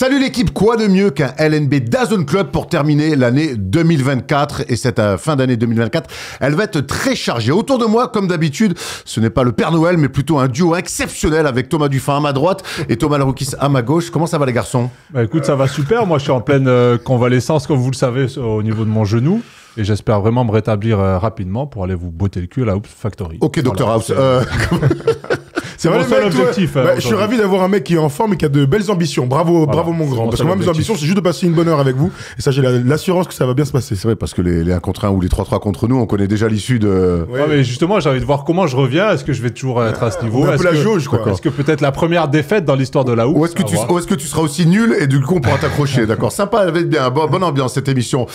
Salut l'équipe, quoi de mieux qu'un LNB DAZN Club pour terminer l'année 2024 et cette fin d'année 2024, elle va être très chargée. Autour de moi, comme d'habitude, ce n'est pas le Père Noël, mais plutôt un duo exceptionnel avec Thomas Dufin à ma droite et Thomas Laroukis à ma gauche. Comment ça va les garçons? Bah écoute, ça va super. Moi, je suis en pleine convalescence, comme vous le savez, au niveau de mon genou. Et j'espère vraiment me rétablir rapidement pour aller vous botter le cul à la Hoops Factory. Ok, Dr House. C'est mon seul objectif. Je suis ravi d'avoir un mec qui est en forme et qui a de belles ambitions. Bravo, bravo mon grand. Parce que moi, mes ambitions, c'est juste de passer une bonne heure avec vous. Et ça, j'ai l'assurance que ça va bien se passer. C'est vrai, parce que les 1 contre 1 ou les 3-3 contre nous, on connaît déjà l'issue de... Ouais, mais justement, j'ai envie de voir comment je reviens. Est-ce que je vais toujours être à ce niveau? Un peu la jauge, quoi. Est-ce que peut-être la première défaite dans l'histoire de la Hoops? Ou est-ce que tu seras aussi nul et du coup, on pourra t'accrocher, d'accord? Sympa, elle va être bien. Bonne ambiance, cette émission.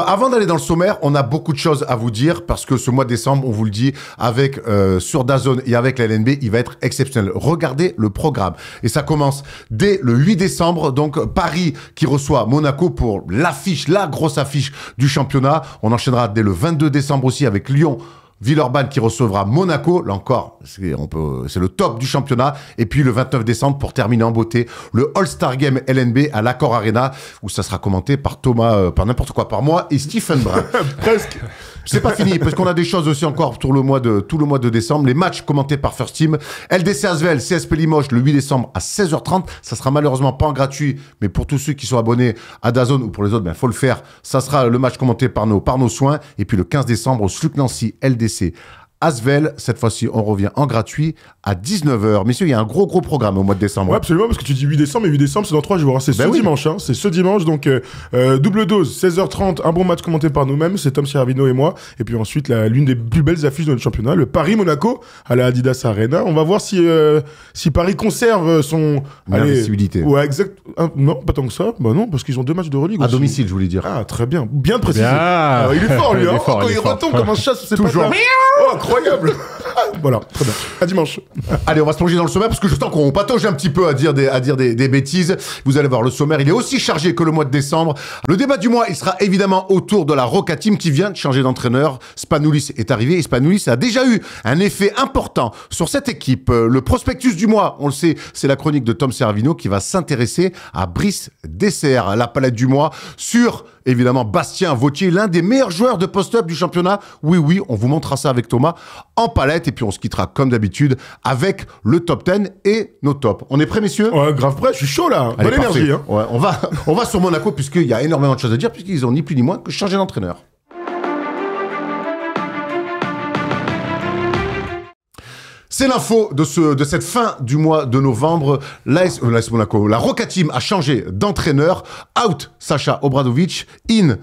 Avant d'aller dans le sommaire, on a beaucoup de choses à vous dire parce que ce mois de décembre, on vous le dit, avec sur DAZN et avec la LNB, il va être exceptionnel. Regardez le programme. Et ça commence dès le 8 décembre. Donc, Paris qui reçoit Monaco pour l'affiche, la grosse affiche du championnat. On enchaînera dès le 22 décembre aussi avec Lyon. Villeurbanne qui recevra Monaco, là encore, c'est le top du championnat. Et puis le 29 décembre, pour terminer en beauté, le All-Star Game LNB à l'Accor Arena, où ça sera commenté par Thomas, par n'importe quoi, par moi et Stephen Brun. Presque. C'est pas fini, parce qu'on a des choses aussi encore pour tout le mois de décembre. Les matchs commentés par First Team. LDC Asvel, CSP Limoges, le 8 décembre à 16h30. Ça sera malheureusement pas en gratuit, mais pour tous ceux qui sont abonnés à DAZN ou pour les autres, faut le faire. Ça sera le match commenté par nos soins. Et puis le 15 décembre, au SLUC Nancy, LDC Asvel, cette fois-ci, on revient en gratuit à 19h. Messieurs, il y a un gros programme au mois de décembre. Ouais, absolument, parce que tu dis 8 décembre, mais 8 décembre, c'est dans 3 jours. Hein. C'est dimanche, hein. C'est ce dimanche, donc double dose, 16h30, un bon match commenté par nous-mêmes, c'est Tom Servino et moi. Et puis ensuite, l'une des plus belles affiches de notre championnat, le Paris-Monaco à la Adidas Arena. On va voir si Paris conserve son... Invincibilité. Ouais, exact. Non, pas tant que ça. Bah non, parce qu'ils ont 2 matchs de Euroleague à aussi. domicile, je voulais dire. Ah, très bien. Bien précisé. Bien. Il est fort, lui. Il est fort, quand il est il fort. retombe comme un chat, c'est Toujours. Oh, incroyable. Voilà, très bien. À dimanche. Allez, on va se plonger dans le sommaire parce que je sens qu'on patauge un petit peu à dire des bêtises. Vous allez voir, le sommaire, il est aussi chargé que le mois de décembre. Le débat du mois, il sera évidemment autour de la Roca Team qui vient de changer d'entraîneur. Spanoulis est arrivé et Spanoulis a déjà eu un effet important sur cette équipe. Le prospectus du mois, on le sait, c'est la chronique de Tom Servino qui va s'intéresser à Brice Dessert. La palette du mois sur... évidemment, Bastien Vautier, l'un des meilleurs joueurs de post-up du championnat. Oui, on vous montrera ça avec Thomas en palette. Et puis, on se quittera comme d'habitude avec le top 10 et nos tops. On est prêts, messieurs? Ouais, grave prêt, je suis chaud là. Allez, Bonne énergie. Hein. Ouais, on va sur Monaco puisqu'il y a énormément de choses à dire puisqu'ils ont ni plus ni moins que changé d'entraîneur. C'est l'info de cette fin du mois de novembre. L'AS Monaco, la Roca Team a changé d'entraîneur. Out Sacha Obradovic, in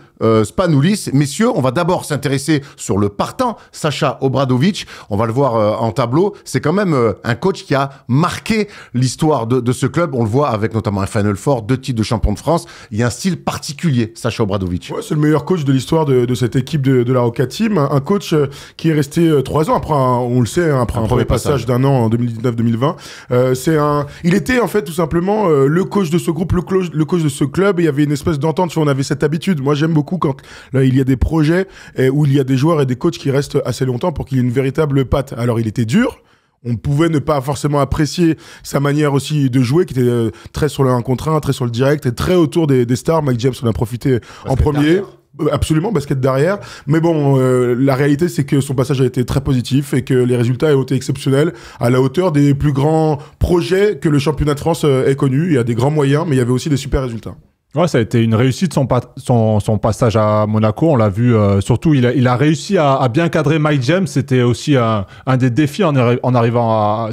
Spanoulis. Messieurs, on va d'abord s'intéresser sur le partant Sacha Obradovic. On va le voir en tableau. C'est quand même un coach qui a marqué l'histoire de ce club. On le voit avec notamment un Final Four, 2 titres de champion de France. Il y a un style particulier, Sacha Obradovic. Ouais, c'est le meilleur coach de l'histoire de cette équipe de la Roca Team. Un coach qui est resté 3 ans après, on le sait, après un premier passage d'un an en 2019-2020. Il était en fait tout simplement le coach de ce groupe, le coach de ce club. Et il y avait une espèce d'entente, on avait cette habitude. Moi, j'aime beaucoup quand là, il y a des projets où il y a des joueurs et des coachs qui restent assez longtemps pour qu'il y ait une véritable patte. Alors, il était dur. On pouvait ne pas forcément apprécier sa manière aussi de jouer, qui était très sur le 1 contre 1, très sur le direct et très autour des stars. Mike James en a profité en premier. Derrière. Absolument, basket derrière. Mais bon, la réalité, c'est que son passage a été très positif et que les résultats ont été exceptionnels, à la hauteur des plus grands projets que le championnat de France ait connus. Il y a des grands moyens, mais il y avait aussi des super résultats. Ouais, ça a été une réussite son passage à Monaco. On l'a vu, surtout, il a réussi à bien cadrer Mike James. C'était aussi un des défis en arrivant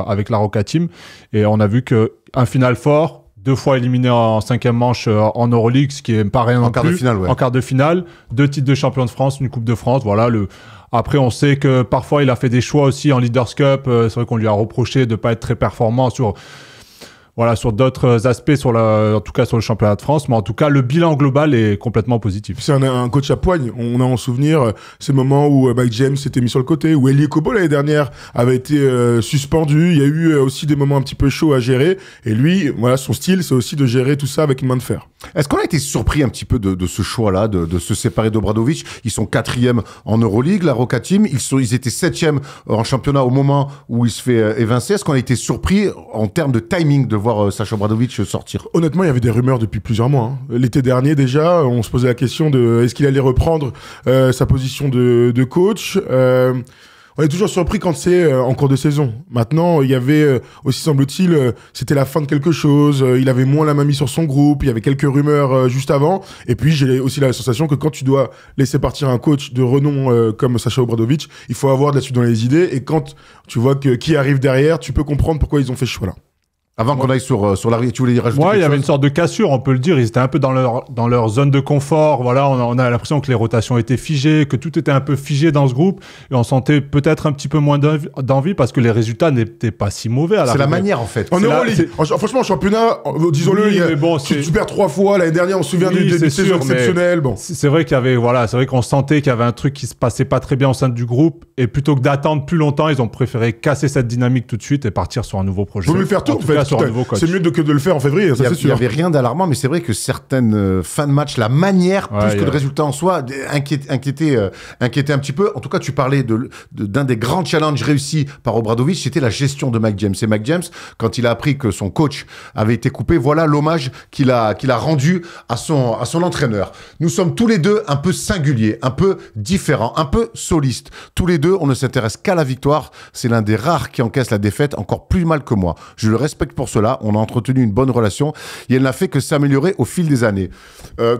avec la Roca Team. Et on a vu qu'un Final Four, 2 fois éliminé en 5e manche en Euroleague, ce qui est pas rien non plus. En quart de finale, 2 titres de champion de France, une Coupe de France. Voilà. Après, on sait que parfois, il a fait des choix aussi en Leaders Cup. C'est vrai qu'on lui a reproché de pas être très performant sur d'autres aspects, en tout cas sur le championnat de France. Mais en tout cas, le bilan global est complètement positif. C'est un coach à poigne. On a en souvenir ces moments où Mike James s'était mis sur le côté, où Elie Kobo l'année dernière avait été suspendu. Il y a eu aussi des moments un petit peu chauds à gérer. Et lui, voilà, son style, c'est aussi de gérer tout ça avec une main de fer. Est-ce qu'on a été surpris un petit peu de ce choix-là, de se séparer d'Obradovic? Ils sont 4e en Euroleague, la Roca Team. Ils étaient 7e en championnat au moment où il se fait évincer. Est-ce qu'on a été surpris en termes de timing de voir voir Sacha Obradovic sortir? Honnêtement, il y avait des rumeurs depuis plusieurs mois. L'été dernier déjà, on se posait la question de est-ce qu'il allait reprendre sa position de coach. On est toujours surpris quand c'est en cours de saison. Maintenant, il y avait aussi, semble-t-il, c'était la fin de quelque chose. Il avait moins la main mise sur son groupe. Il y avait quelques rumeurs juste avant. Et puis, j'ai aussi la sensation que quand tu dois laisser partir un coach de renom comme Sacha Obradovic, il faut avoir de la suite dans les idées. Et quand tu vois qui arrive derrière, tu peux comprendre pourquoi ils ont fait ce choix-là. Avant qu'on aille sur la... Tu voulais y rajouter quelque chose? Il y avait une sorte de cassure, on peut le dire. Ils étaient un peu dans leur zone de confort. Voilà, on a l'impression que les rotations étaient figées, que tout était un peu figé dans ce groupe. Et on sentait peut-être un petit peu moins d'envie parce que les résultats n'étaient pas si mauvais. C'est la manière, en fait. En Euroleague, franchement, en championnat, disons-le, tu perds 3 fois. L'année dernière, on se souvient d'une saison exceptionnelle. Bon. C'est vrai qu'il y avait, c'est vrai qu'on sentait qu'il y avait un truc qui se passait pas très bien au sein du groupe. Et plutôt que d'attendre plus longtemps, ils ont préféré casser cette dynamique tout de suite et partir sur un nouveau projet. Faut mieux faire tout, en fait. Sur un nouveau coach. C'est mieux que de le faire en février, ça c'est sûr. Il n'y avait rien d'alarmant, mais c'est vrai que certaines fins de match, la manière, plus que le résultat en soi, inquiétait un petit peu. En tout cas, tu parlais d'un des grands challenges réussis par Obradovic, c'était la gestion de Mike James. Et Mike James, quand il a appris que son coach avait été coupé, voilà l'hommage qu'il a rendu à son entraîneur. Nous sommes tous les deux un peu singuliers, un peu différents, un peu solistes. Tous les deux, on ne s'intéresse qu'à la victoire. C'est l'un des rares qui encaisse la défaite encore plus mal que moi. Je le respecte pour cela. On a entretenu une bonne relation et elle n'a fait que s'améliorer au fil des années.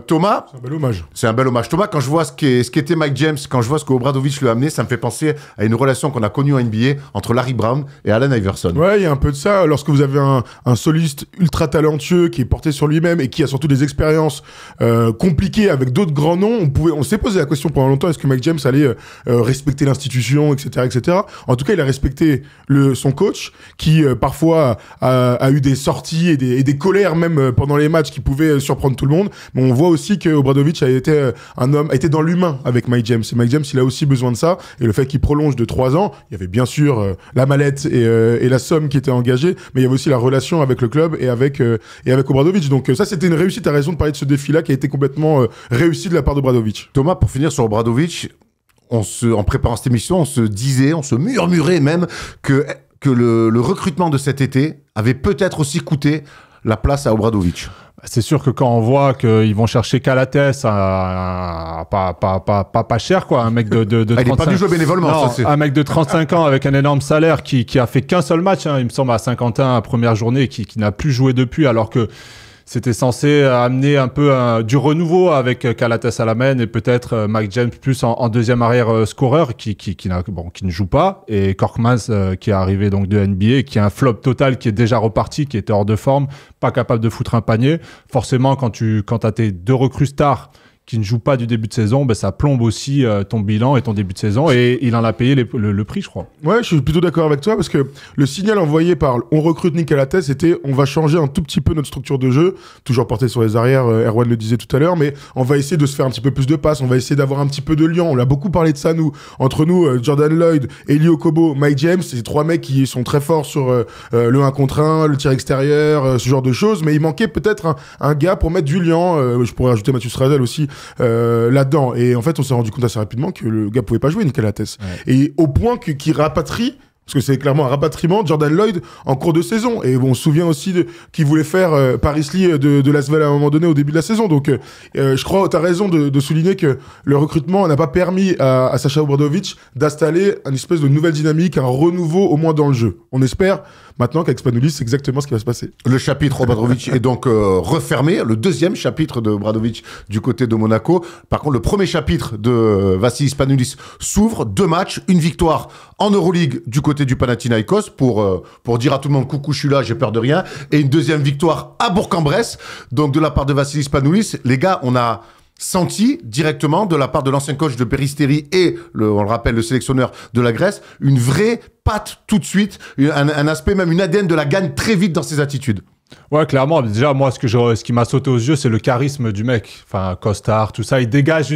Thomas, c'est un bel hommage. C'est un bel hommage. Thomas, quand je vois ce qu'était Mike James, quand je vois ce que Obradovic lui a amené, ça me fait penser à une relation qu'on a connue en NBA entre Larry Brown et Allen Iverson. Ouais, il y a un peu de ça. Lorsque vous avez un soliste ultra talentueux qui est porté sur lui-même et qui a surtout des expériences compliquées avec d'autres grands noms, on s'est posé la question pendant longtemps, est-ce que Mike James allait respecter l'institution, etc., etc. En tout cas, il a respecté son coach qui parfois a eu des sorties et des colères même pendant les matchs qui pouvaient surprendre tout le monde. Mais on voit aussi que Obradovic a été dans l'humain avec Mike James. Et Mike James, il a aussi besoin de ça. Et le fait qu'il prolonge de 3 ans, il y avait bien sûr la mallette et la somme qui était engagée, mais il y avait aussi la relation avec le club et avec Obradovic. Donc ça, c'était une réussite. T'as raison de parler de ce défi-là qui a été complètement réussi de la part d'Obradovic. Thomas, pour finir sur Obradovic, en préparant cette émission, on se murmurait même que le recrutement de cet été avait peut-être aussi coûté la place à Obradovic. C'est sûr que quand on voit qu'ils vont chercher Calates pas cher, quoi, un mec de 35... Il n'est pas du jeu bénévolement. Non, un mec de 35 ans avec un énorme salaire qui a fait qu'un seul match, il me semble, à Saint-Quentin, à première journée, qui n'a plus joué depuis, alors que c'était censé amener un peu du renouveau avec Calates à la main et peut-être Mike James plus en deuxième arrière scoreur qui ne joue pas, et Korkmaz qui est arrivé donc de NBA, qui a un flop total, qui est déjà reparti, qui était hors de forme, pas capable de foutre un panier. Forcément, quand t'as tes 2 recrues stars qui ne joue pas du début de saison, ça plombe aussi ton bilan et ton début de saison, et il en a payé le prix, je crois. Ouais, je suis plutôt d'accord avec toi, parce que le signal envoyé par on recrute Nick Calates, c'était on va changer un tout petit peu notre structure de jeu, toujours porté sur les arrières, Erwan le disait tout à l'heure, mais on va essayer de se faire un petit peu plus de passes, on va essayer d'avoir un petit peu de lien. On l'a beaucoup parlé de ça, entre nous, Jordan Lloyd, Eli Okobo, Mike James, c'est 3 mecs qui sont très forts sur le 1 contre 1, le tir extérieur, ce genre de choses, mais il manquait peut-être un gars pour mettre du lien. Je pourrais ajouter Mathieu Strazel aussi là-dedans, et en fait on s'est rendu compte assez rapidement que le gars pouvait pas jouer, Nick Calates, et au point qu'il rapatrie, parce que c'est clairement un rapatriement, Jordan Lloyd en cours de saison. Et on se souvient aussi qu'il voulait faire Paris Lee de Lasvel à un moment donné au début de la saison. Donc je crois que tu as raison de souligner que le recrutement n'a pas permis à Sacha Obradovic d'installer une espèce de nouvelle dynamique, un renouveau au moins dans le jeu. On espère maintenant qu'avec Spanoulis, c'est exactement ce qui va se passer. Le chapitre Obradovic est donc refermé. Le deuxième chapitre de Obradovic du côté de Monaco. Par contre, le premier chapitre de Vassilis Spanoulis s'ouvre. 2 matchs, 1 victoire en Euroleague du côté du Panathinaikos pour dire à tout le monde coucou, je suis là, j'ai peur de rien. Et une deuxième victoire à Bourg-en-Bresse. Donc de la part de Vassilis Spanoulis, les gars, on a senti directement de la part de l'ancien coach de Peristeri et, on le rappelle, le sélectionneur de la Grèce, une vraie patte tout de suite, un aspect, même une ADN de la gagne très vite dans ses attitudes. Ouais, clairement. Déjà, moi, ce qui m'a sauté aux yeux, c'est le charisme du mec. Enfin, costard, tout ça. Il dégage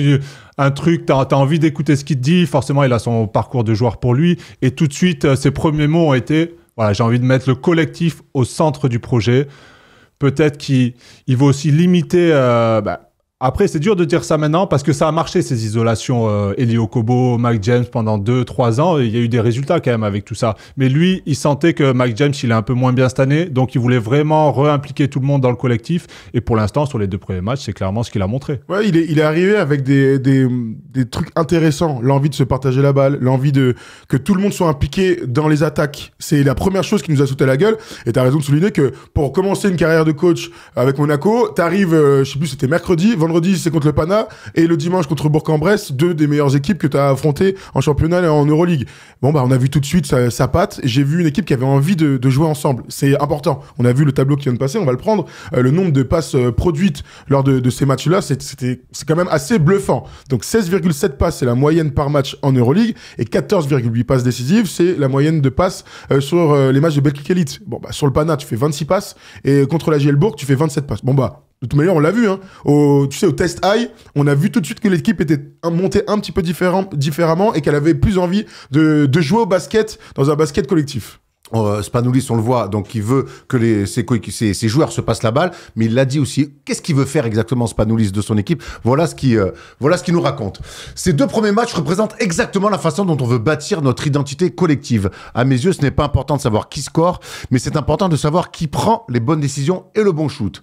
un truc, t'as envie d'écouter ce qu'il te dit. Forcément, il a son parcours de joueur pour lui. Et tout de suite, ses premiers mots ont été, voilà, j'ai envie de mettre le collectif au centre du projet. Peut-être qu'il va aussi limiter, Après, c'est dur de dire ça maintenant parce que ça a marché, ces isolations. Eli Okobo, Mike James, pendant 2-3 ans, il y a eu des résultats quand même avec tout ça. Mais lui, il sentait que Mike James, il est un peu moins bien cette année, donc il voulait vraiment réimpliquer tout le monde dans le collectif. Et pour l'instant, sur les 2 premiers matchs, c'est clairement ce qu'il a montré. Ouais, il est arrivé avec des trucs intéressants. L'envie de se partager la balle, l'envie que tout le monde soit impliqué dans les attaques. C'est la première chose qui nous a sauté à la gueule. Et t'as raison de souligner que pour commencer une carrière de coach avec Monaco, t'arrives, je sais plus, c'était mercredi, vendredi c'est contre le Pana, et le dimanche contre Bourg-en-Bresse, 2 des meilleures équipes que t'as affrontées en championnat et en Euroleague. Bon, bah, on a vu tout de suite sa patte. J'ai vu une équipe qui avait envie de jouer ensemble. C'est important. On a vu le tableau qui vient de passer, on va le prendre. Le nombre de passes produites lors de ces matchs-là, c'est quand même assez bluffant. Donc 16,7 passes, c'est la moyenne par match en Euroleague, et 14,8 passes décisives, c'est la moyenne de passes sur les matchs de Betclic Elite. Bon, bah, sur le Pana, tu fais 26 passes, et contre la JL Bourg, tu fais 27 passes. Bon, bah, de toute manière, on l'a vu, hein. Au test high, on a vu tout de suite que l'équipe était montée un petit peu différemment et qu'elle avait plus envie de jouer au basket dans un basket collectif. Spanoulis, on le voit, donc il veut que ses joueurs se passent la balle, mais il l'a dit aussi. Qu'est-ce qu'il veut faire exactement, Spanoulis, de son équipe? Voilà ce qu'il nous raconte. Ces 2 premiers matchs représentent exactement la façon dont on veut bâtir notre identité collective. À mes yeux, ce n'est pas important de savoir qui score, mais c'est important de savoir qui prend les bonnes décisions et le bon shoot.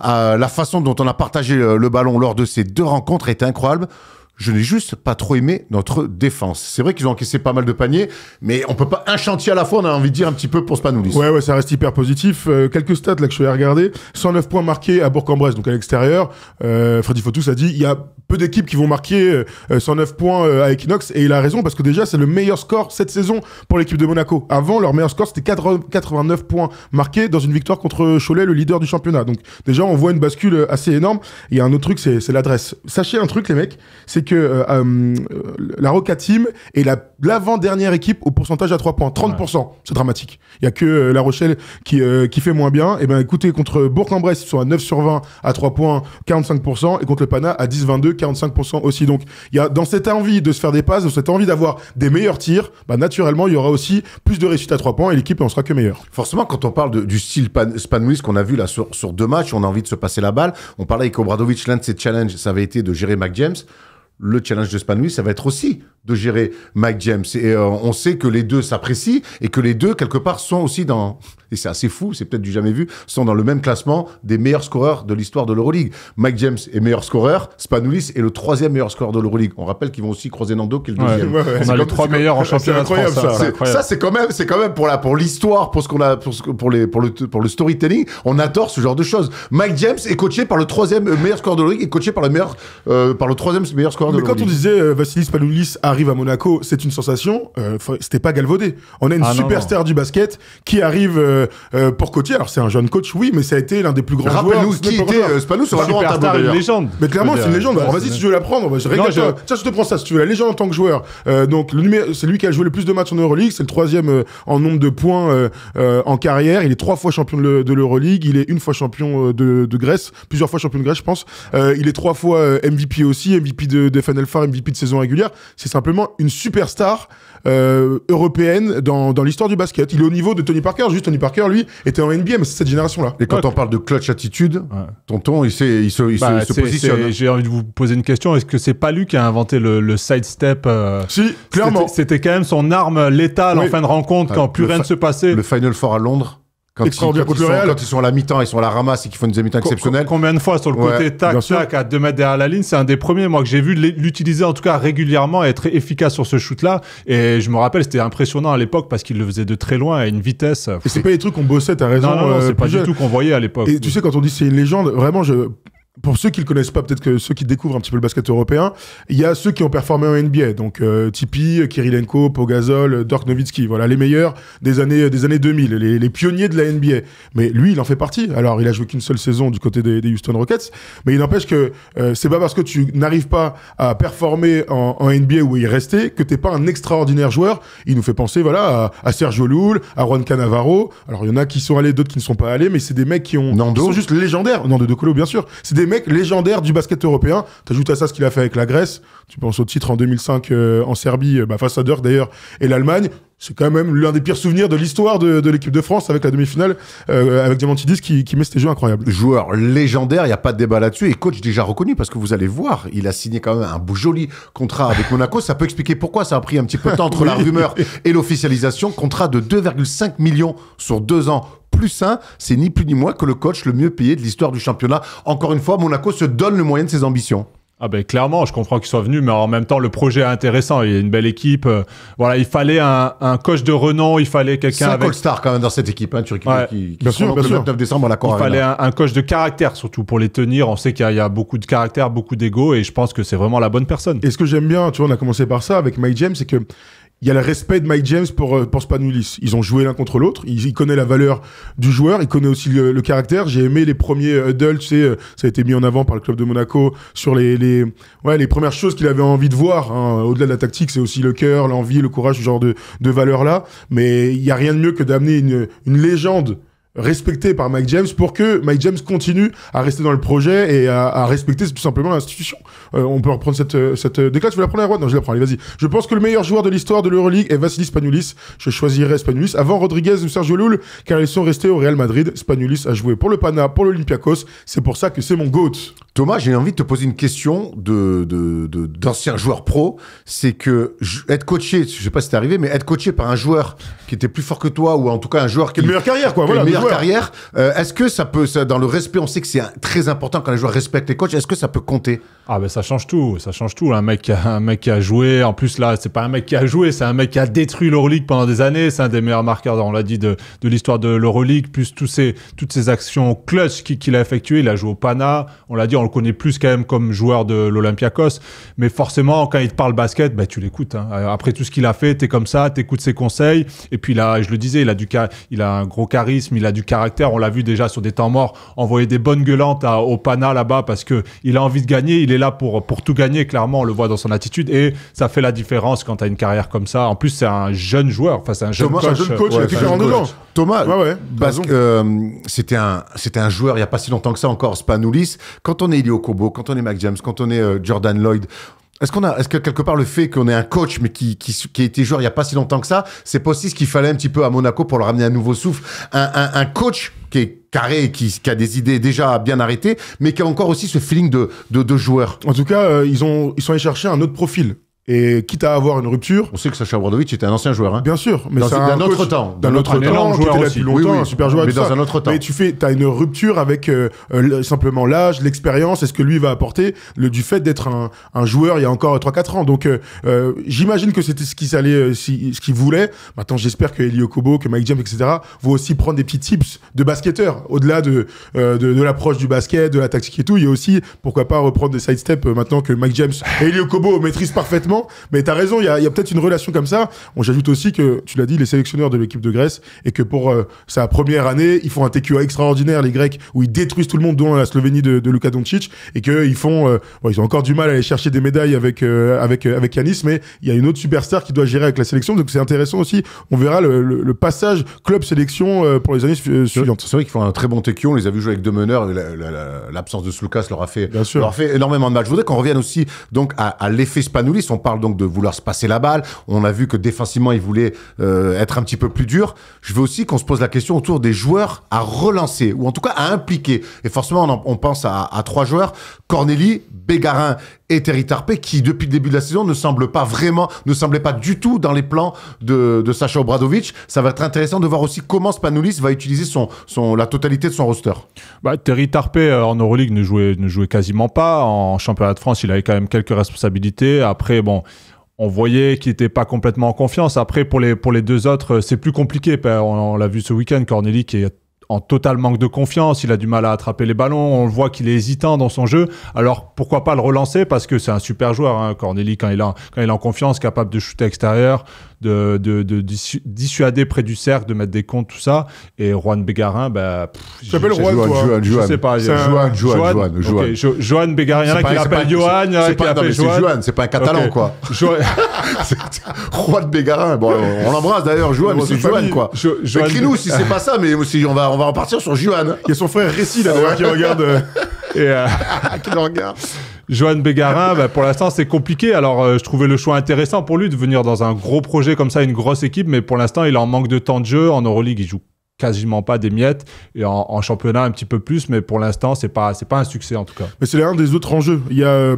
La façon dont on a partagé le ballon lors de ces 2 rencontres est incroyable. Je n'ai juste pas trop aimé notre défense. C'est vrai qu'ils ont encaissé pas mal de paniers, mais on peut pas un chantier à la fois, on a envie de dire un petit peu pour Spanoulis. Ouais, ça reste hyper positif. Quelques stats là que je suis allé regarder. 109 points marqués à Bourg-en-Bresse, donc à l'extérieur. Freddy Fautus a dit, il y a peu d'équipes qui vont marquer 109 points à Equinox, et il a raison, parce que déjà, c'est le meilleur score cette saison pour l'équipe de Monaco. Avant, leur meilleur score, c'était 89 points marqués dans une victoire contre Cholet, le leader du championnat. Donc déjà, on voit une bascule assez énorme. Il y a un autre truc, c'est l'adresse. Sachez un truc, les mecs, c'est que la Roca Team est l'avant-dernière équipe au pourcentage à 3 points, 30%. Ouais. C'est dramatique. Il y a que La Rochelle qui fait moins bien. Et ben écoutez, contre Bourg-en-Bresse, ils sont à 9 sur 20 à 3 points, 45%, et contre le Pana à 10-22, 45% aussi. Donc il y a dans cette envie de se faire des passes, dans cette envie d'avoir des meilleurs tirs, bah, naturellement il y aura aussi plus de réussite à 3 points, et l'équipe en sera que meilleure. Forcément, quand on parle du style Spanoulis qu'on a vu là sur 2 matchs, on a envie de se passer la balle. On parlait avec Obradovic, l'un de ses challenges, ça avait été de gérer Mike James. Le challenge de Spanoulis, ça va être aussi de gérer Mike James. Et on sait que les 2 s'apprécient, et que les 2, quelque part, sont aussi dans... Et c'est assez fou, c'est peut-être du jamais vu, sont dans le même classement des meilleurs scoreurs de l'histoire de l'Euroleague. Mike James est meilleur scoreur, Spanoulis est le 3e meilleur scoreur de l'Euroleague. On rappelle qu'ils vont aussi croiser Nando, qui est le 2e. On a les 3 meilleurs en championnat de France. Ça, c'est quand même pour l'histoire, pour ce qu'on a, pour le storytelling. On adore ce genre de choses. Mike James est coaché par le 3e meilleur scoreur de l'Euroleague, et coaché par le 3e meilleur scoreur de l'Euroleague. Mais quand on disait Vassilis Spanoulis arrive à Monaco, c'est une sensation, c'était pas galvaudé. On a une superstar du basket qui arrive pour coacher. Alors c'est un jeune coach, oui, mais ça a été l'un des plus grands joueurs. Rappelle-nous qui était Spanoulis sur un tableau, une légende. Mais clairement, c'est une légende. Alors vas-y, si tu veux la prendre, tiens, je te prends ça. Si tu veux la légende en tant que joueur, donc c'est lui qui a joué le plus de matchs en Euroleague. C'est le 3e en nombre de points en carrière. Il est 3 fois champion de l'Euroleague. Il est 1 fois champion de Grèce, plusieurs fois champion de Grèce, je pense. Il est 3 fois MVP aussi, MVP de Final Four, MVP de saison régulière. C'est simplement une superstar européenne dans l'histoire du basket. Il est au niveau de Tony Parker. Juste Tony Parker, lui, était en NBA, mais c'est cette génération-là. Et quand on parle de clutch attitude, tonton, il se positionne. J'ai envie de vous poser une question. Est-ce que c'est pas lui qui a inventé le sidestep Si, clairement. C'était quand même son arme létale en fin de rencontre, quand plus rien ne se passait. Le Final Four à Londres. Quand ils sont à la mi-temps, ils sont à la ramasse et qu'ils font des mi-temps exceptionnels. Combien de fois sur le côté tac, à 2 mètres derrière la ligne, c'est un des premiers, moi, que j'ai vu l'utiliser en tout cas régulièrement et être efficace sur ce shoot-là. Et je me rappelle, c'était impressionnant à l'époque parce qu'il le faisait de très loin à une vitesse. Et c'est pas des trucs qu'on bossait, t'as raison. Non, c'est pas du tout qu'on voyait à l'époque. Et tu sais, quand on dit c'est une légende, vraiment, pour ceux qui le connaissent pas, peut-être que ceux qui découvrent un petit peu le basket européen, il y a ceux qui ont performé en NBA, donc Tipi, Kirilenko, Pogazol, Dirk Nowitzki, voilà les meilleurs des années 2000, les pionniers de la NBA. Mais lui, il en fait partie. Alors, il a joué qu'une seule saison du côté des Houston Rockets, mais il n'empêche que c'est pas parce que tu n'arrives pas à performer en NBA où il restait que t'es pas un extraordinaire joueur. Il nous fait penser, voilà, à Sergio Llull, à Juan Cannavaro. Alors, il y en a qui sont allés, d'autres qui ne sont pas allés, mais c'est des mecs qui sont juste légendaires. Nando De Colo, bien sûr. C'est des mecs légendaires du basket européen. T'ajoutes à ça ce qu'il a fait avec la Grèce. Tu penses au titre en 2005 en Serbie, face à Dirk d'ailleurs, et l'Allemagne. C'est quand même l'un des pires souvenirs de l'histoire de l'équipe de France avec la demi-finale, avec Diamantidis qui met ces jeux incroyables. Joueur légendaire, il n'y a pas de débat là-dessus. Et coach déjà reconnu, parce que vous allez voir, il a signé quand même un joli contrat avec Monaco. Ça peut expliquer pourquoi ça a pris un petit peu de temps entre la rumeur et l'officialisation. Contrat de 2,5 millions sur 2 ans. Plus 1, c'est ni plus ni moins que le coach le mieux payé de l'histoire du championnat. Encore une fois, Monaco se donne le moyen de ses ambitions. Ah ben clairement, je comprends qu'il soit venu, mais en même temps, le projet est intéressant. Il y a une belle équipe. Voilà, il fallait un coach de renom, il fallait quelqu'un avec... 5 All-Stars quand même dans cette équipe, hein, qui bien sûr, le 29 décembre à la Corée. Il fallait un coach de caractère, surtout pour les tenir. On sait qu'il y a beaucoup de caractère, beaucoup d'ego, et je pense que c'est vraiment la bonne personne. Et ce que j'aime bien, tu vois, on a commencé par ça avec Mike James, c'est que il y a le respect de Mike James pour Spanoulis. Ils ont joué l'un contre l'autre. Il connaît la valeur du joueur. Il connaît aussi le caractère. J'ai aimé les premiers huddles, tu sais, ça a été mis en avant par le club de Monaco sur les premières choses qu'il avait envie de voir. Hein. Au-delà de la tactique, c'est aussi le cœur, l'envie, le courage, ce genre de valeurs-là. Mais il y a rien de mieux que d'amener une légende respecté par Mike James pour que Mike James continue à rester dans le projet et à respecter tout simplement l'institution. On peut reprendre cette déclaration. Tu veux la prendre, Erwan ? Non, je la prends, allez, vas-y. Je pense que le meilleur joueur de l'histoire de l'Euroleague est Vassilis Spanoulis. Je choisirais Spanoulis avant Rodriguez ou Sergio Llull, car ils sont restés au Real Madrid. Spanoulis a joué pour le Pana, pour l'Olympiakos. C'est pour ça que c'est mon GOAT. Thomas, j'ai envie de te poser une question d'ancien joueur pro. C'est que être coaché, je sais pas si c'est arrivé, mais être coaché par un joueur qui était plus fort que toi, ou en tout cas un joueur qui a une meilleure carrière, quoi. Voilà, une meilleure carrière. Est-ce que ça peut, dans le respect, on sait que c'est très important quand les joueurs respectent les coachs. Est-ce que ça peut compter ? Ah ben ça change tout. Un mec qui a joué. En plus là, c'est pas un mec qui a joué, c'est un mec qui a détruit l'Euroleague pendant des années. C'est un des meilleurs marqueurs, on l'a dit, de l'histoire de l'Euroleague. Plus toutes ces actions clutch qu'il a effectuées. Il a joué au Pana. On l'a dit, on le connaît plus quand même comme joueur de l'Olympiakos. Mais forcément, quand il te parle basket, tu l'écoutes. Hein. Après tout ce qu'il a fait, t'es comme ça, t'écoutes ses conseils. Et puis là, je le disais, il a un gros charisme, il a du caractère. On l'a vu déjà sur des temps morts, envoyer des bonnes gueulantes au Pana là-bas parce que il a envie de gagner. Il est là pour tout gagner. Clairement, on le voit dans son attitude et ça fait la différence quand t'as une carrière comme ça. En plus, c'est un jeune joueur. Enfin, c'est un jeune coach. Un jeune coach, il a 42 ans. Thomas, parce que c'était un joueur il y a pas si longtemps que ça encore, Spanoulis. Quand on est Elio Kobo, quand on est Mike James, quand on est Jordan Lloyd, est-ce que quelque part le fait qu'on ait un coach mais qui a été joueur il y a pas si longtemps que ça, c'est pas aussi ce qu'il fallait un petit peu à Monaco pour leur amener un nouveau souffle, un coach qui est carré, qui a des idées déjà bien arrêtées, mais qui a encore aussi ce feeling de joueur. En tout cas, ils sont allés chercher un autre profil. Et quitte à avoir une rupture... On sait que Sacha Obradovic était un ancien joueur. Hein. Bien sûr. Mais c'est d'un autre temps. D'un autre temps, qui était là depuis longtemps, un super joueur. Mais dans un autre temps. Mais t'as une rupture avec simplement l'âge, l'expérience, et ce que lui va apporter, du fait d'être un joueur il y a encore 3-4 ans. Donc j'imagine que c'était ce qu'il voulait. Maintenant, j'espère que Elio Kobo, que Mike James, etc. vont aussi prendre des petits tips de basketteurs. Au-delà de l'approche du basket, de la tactique et tout, il y a aussi, pourquoi pas, reprendre des sidesteps maintenant que Mike James et Elio Kobo maîtrisent parfaitement. Mais t'as raison, il y a peut-être une relation comme ça. J'ajoute aussi que, tu l'as dit, les sélectionneurs de l'équipe de Grèce, et que pour sa première année, ils font un TQA extraordinaire, les Grecs, où ils détruisent tout le monde, dont la Slovénie de Luka Doncic, et qu'ils font, ils ont encore du mal à aller chercher des médailles avec Yanis, mais il y a une autre superstar qui doit gérer avec la sélection, donc c'est intéressant aussi. On verra le passage club-sélection pour les années suivantes. C'est vrai qu'ils font un très bon TQA, on les a vus jouer avec deux meneurs, l'absence de Sloukas leur a fait énormément de mal. Je voudrais qu'on revienne aussi donc à l'effet Spanoulis. On parle donc de vouloir se passer la balle. On a vu que défensivement, il voulait être un petit peu plus dur. Je veux aussi qu'on se pose la question autour des joueurs à relancer, ou en tout cas à impliquer. Et forcément, on pense à 3 joueurs, Cornélie, Bégarin et Terry Tarpey, qui depuis le début de la saison ne semblaient pas du tout dans les plans de Sacha Obradovic. Ça va être intéressant de voir aussi comment Spanoulis va utiliser la totalité de son roster. Terry Tarpey en Euroleague ne jouait quasiment pas. En championnat de France, il avait quand même quelques responsabilités. Après, on voyait qu'il n'était pas complètement en confiance. Après, pour les deux autres, c'est plus compliqué. On l'a vu ce week-end, Cornélie qui est en total manque de confiance, il a du mal à attraper les ballons, on le voit qu'il est hésitant dans son jeu. Alors pourquoi pas le relancer, parce que c'est un super joueur, hein, Cornélie, quand il est en confiance, capable de shooter extérieur, de dissuader près du cercle, de mettre des comptes, tout ça. Et Juan Bégarin, tu t'appelles Juan, toi? Je sais pas. Johan Bégarin, il y en a qui l'appellent Johan, c'est Johan, c'est pas un catalan, quoi. Juan Bégarin, on l'embrasse d'ailleurs, Johan, mais c'est Johan, quoi. Écris-nous si c'est pas ça, mais on va repartir sur Johan. Il y a son frère Récy, là, d'ailleurs, qui regarde... Et Quel regard. Johan Bégarin, bah, pour l'instant, c'est compliqué. Alors, je trouvais le choix intéressant pour lui de venir dans un gros projet comme ça, une grosse équipe, mais pour l'instant, il en manque de temps de jeu. En Euroleague, il joue quasiment pas des miettes, et en championnat un petit peu plus, mais pour l'instant, c'est pas un succès en tout cas. Mais c'est l'un des autres enjeux. Il y a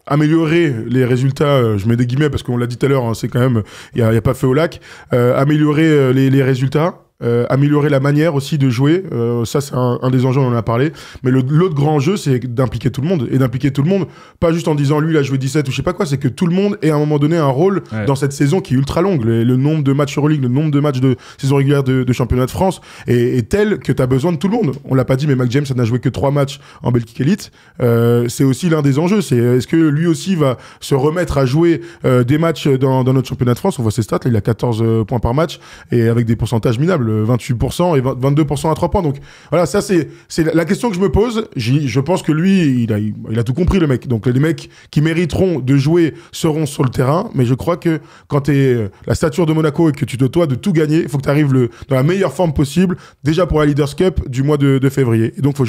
améliorer les résultats, je mets des guillemets parce qu'on l'a dit tout à l'heure, hein, c'est quand même, il y a pas feu au lac, améliorer les résultats. Améliorer la manière aussi de jouer, ça c'est un des enjeux, on en a parlé, mais l'autre grand enjeu c'est d'impliquer tout le monde, et d'impliquer tout le monde, pas juste en disant lui il a joué 17 ou je sais pas quoi, c'est que tout le monde ait à un moment donné un rôle dans cette saison qui est ultra longue. Le nombre de matchs Euroleague, le nombre de matchs de saison régulière de championnat de France est tel que tu as besoin de tout le monde. On l'a pas dit, mais Mac James n'a joué que 3 matchs en Belgique Elite. C'est aussi l'un des enjeux, c'est est-ce que lui aussi va se remettre à jouer des matchs dans notre championnat de France. On voit ses stats, là, il a 14 points par match et avec des pourcentages minables, 28% et 22% à 3 points. Donc voilà, ça c'est la question que je me pose. Je pense que lui, il a tout compris, le mec. Donc les mecs qui mériteront de jouer seront sur le terrain, mais je crois que quand t'es la stature de Monaco et que tu te dois de tout gagner, il faut que tu arrives dans la meilleure forme possible, déjà pour la Leaders Cup du mois de février. Et donc faut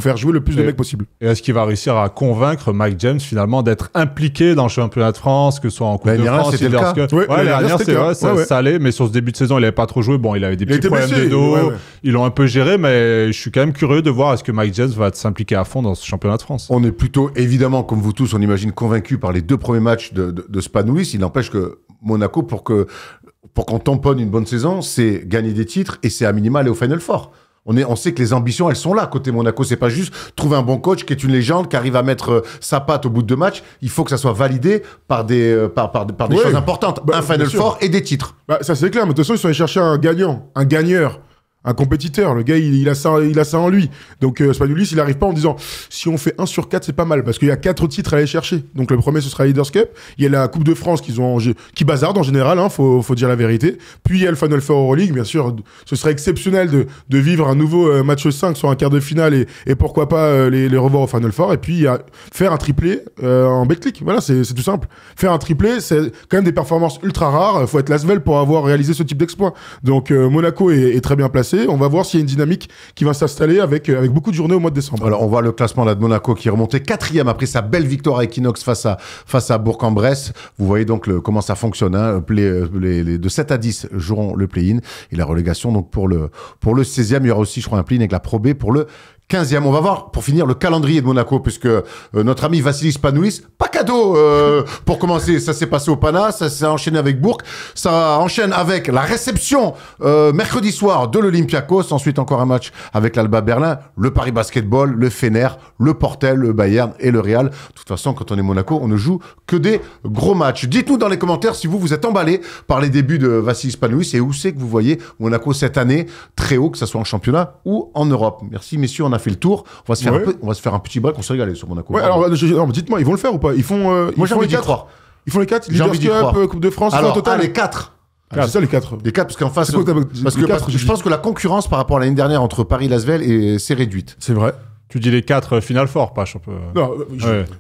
faire jouer le plus de mecs possible. Et est-ce qu'il va réussir à convaincre Mike James finalement d'être impliqué dans le championnat de France, que ce soit en Coupe de France, Leaders Cup? Ouais, l'année dernière, c'est vrai, ça allait, mais sur ce début de saison, il avait pas trop joué. Bon, il avait des petits problèmes de dos, ils l'ont un peu géré, mais je suis quand même curieux de voir est-ce que Mike James va s'impliquer à fond dans ce championnat de France. On est plutôt, évidemment, comme vous tous, on imagine, convaincus par les 2 premiers matchs de Spanoulis. Il n'empêche que Monaco, pour qu'on tamponne une bonne saison, c'est gagner des titres et c'est à minima aller au Final Four. On sait que les ambitions, elles sont là côté Monaco. C'est pas juste trouver un bon coach qui est une légende, qui arrive à mettre sa patte au bout de 2 matchs. Il faut que ça soit validé par des choses importantes. Un Final Four et des titres. Ça c'est clair, mais de toute façon, ils sont allés chercher un gagneur. Un compétiteur, le gars il a ça en lui. Donc Spanoulis il arrive pas en disant si on fait 1 sur 4 c'est pas mal, parce qu'il y a 4 titres à aller chercher. Donc le premier ce sera la Leaders Cup, il y a la Coupe de France qui bazardent en général, hein, faut dire la vérité. Puis il y a le Final Four Euroleague, bien sûr, ce serait exceptionnel de vivre un nouveau match 5 sur un quart de finale et pourquoi pas les revoir au Final Four. Et puis il y a faire un triplé en Betclic. Voilà, c'est tout simple. Faire un triplé, c'est quand même des performances ultra rares, faut être l'Asvel pour avoir réalisé ce type d'exploit. Donc Monaco est très bien placé. On va voir s'il y a une dynamique qui va s'installer avec beaucoup de journées au mois de décembre. Alors, on voit le classement là, de Monaco qui est remonté 4e après sa belle victoire à Equinox face à Bourg-en-Bresse. Vous voyez donc comment ça fonctionne. Hein. De 7 à 10 joueront le play-in et la relégation. Donc pour le 16e, il y aura aussi, je crois, un play-in avec la Pro B pour le 15e. On va voir, pour finir, le calendrier de Monaco, puisque notre ami Vassilis Spanoulis, pas cadeau pour commencer. Ça s'est passé au Pana, ça s'est enchaîné avec Bourg, ça enchaîne avec la réception mercredi soir de l'Olympiakos, ensuite encore un match avec l'Alba Berlin, le Paris Basketball, le Fener, le Portel, le Bayern et le Real. De toute façon, quand on est Monaco, on ne joue que des gros matchs. Dites-nous dans les commentaires si vous êtes emballé par les débuts de Vassilis Spanoulis et où c'est que vous voyez Monaco cette année très haut, que ce soit en championnat ou en Europe. Merci messieurs, on a fait le tour. On va se faire un petit break, on s'est régalé sur Monaco. Ouais, alors dites-moi, ils vont le faire ou pas? Moi j'ai envie d'y croire. Ils font les 4, Leaders Cup, Coupe de France, alors, total. Les 4. C'est ça les 4. Les 4 parce qu'en face, je pense que la concurrence par rapport à l'année dernière entre Paris et Lasvel s'est réduite. C'est vrai. Tu dis les 4 Final Four, pas championnat. Non,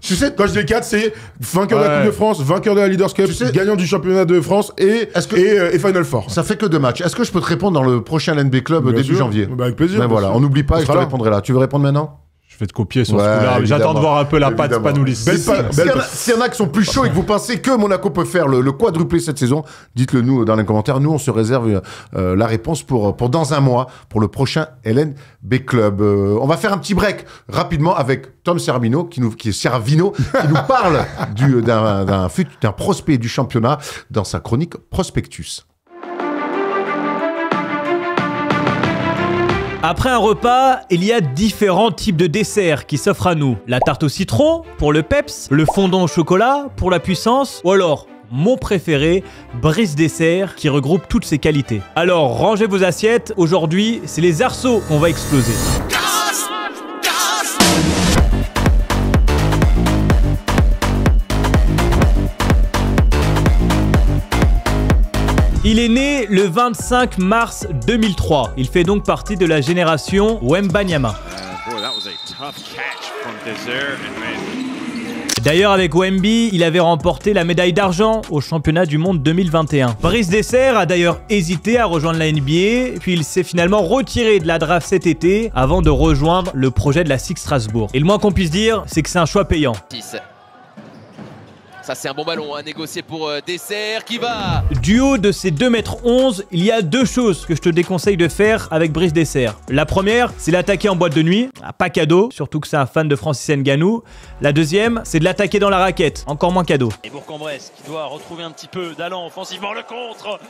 tu sais, quand je dis les 4, c'est vainqueur de la Coupe de France, vainqueur de la Leaders Cup, gagnant du championnat de France et Final Four. Ça fait que 2 matchs. Est-ce que je peux te répondre dans le prochain LNB Club début janvier? Avec plaisir. Ben voilà, on n'oublie pas et je te répondrai là. Tu veux répondre maintenant? Je vais te copier sur ce coup-là. J'attends de voir un peu la patte Spanoulis. S'il y en a qui sont plus chauds et que vous pensez que Monaco peut faire le quadruplé cette saison, dites-le nous dans les commentaires. Nous, on se réserve la réponse pour dans un mois, pour le prochain LNB Club. On va faire un petit break rapidement avec Tom Serravino, qui nous parle d'un prospect du championnat dans sa chronique Prospectus. Après un repas, il y a différents types de desserts qui s'offrent à nous. La tarte au citron pour le peps, le fondant au chocolat pour la puissance, ou alors mon préféré, Brice Dessert, qui regroupe toutes ces qualités. Alors rangez vos assiettes, aujourd'hui c'est les arceaux qu'on va exploser. Il est né le 25 mars 2003. Il fait donc partie de la génération Wembanyama. D'ailleurs, avec Wemby, il avait remporté la médaille d'argent au championnat du monde 2021. Brice Dessers a d'ailleurs hésité à rejoindre la NBA, puis il s'est finalement retiré de la draft cet été avant de rejoindre le projet de la SIG Strasbourg. Et le moins qu'on puisse dire, c'est que c'est un choix payant. Ça c'est un bon ballon à négocier pour Dessers qui va... Du haut de ces 2,11 m, il y a deux choses que je te déconseille de faire avec Brice Dessers. La première, c'est l'attaquer en boîte de nuit, pas cadeau, surtout que c'est un fan de Francis Ngannou. La deuxième, c'est de l'attaquer dans la raquette, encore moins cadeau. Et Bourg-en-Bresse qui doit retrouver un petit peu d'allant offensivement, le contre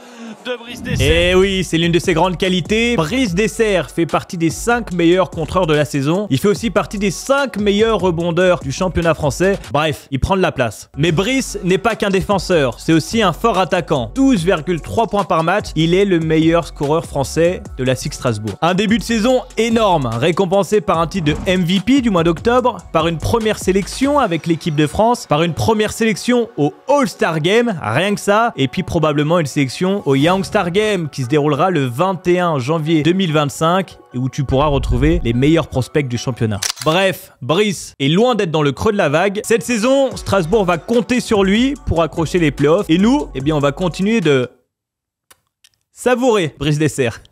de Brice Dessers. Et oui, c'est l'une de ses grandes qualités. Brice Dessers fait partie des 5 meilleurs contreurs de la saison. Il fait aussi partie des 5 meilleurs rebondeurs du championnat français. Bref, il prend de la place. Mais Brice n'est pas qu'un défenseur, c'est aussi un fort attaquant. 12,3 points par match, il est le meilleur scoreur français de la SIG Strasbourg. Un début de saison énorme, récompensé par un titre de MVP du mois d'octobre, par une première sélection avec l'équipe de France, par une première sélection au All-Star Game, rien que ça, et puis probablement une sélection au Young Star Game qui se déroulera le 21 janvier 2025 et où tu pourras retrouver les meilleurs prospects du championnat. Bref, Brice est loin d'être dans le creux de la vague. Cette saison, Strasbourg va compter sur lui pour accrocher les playoffs. Et nous, eh bien, on va continuer de savourer Brice Dessers.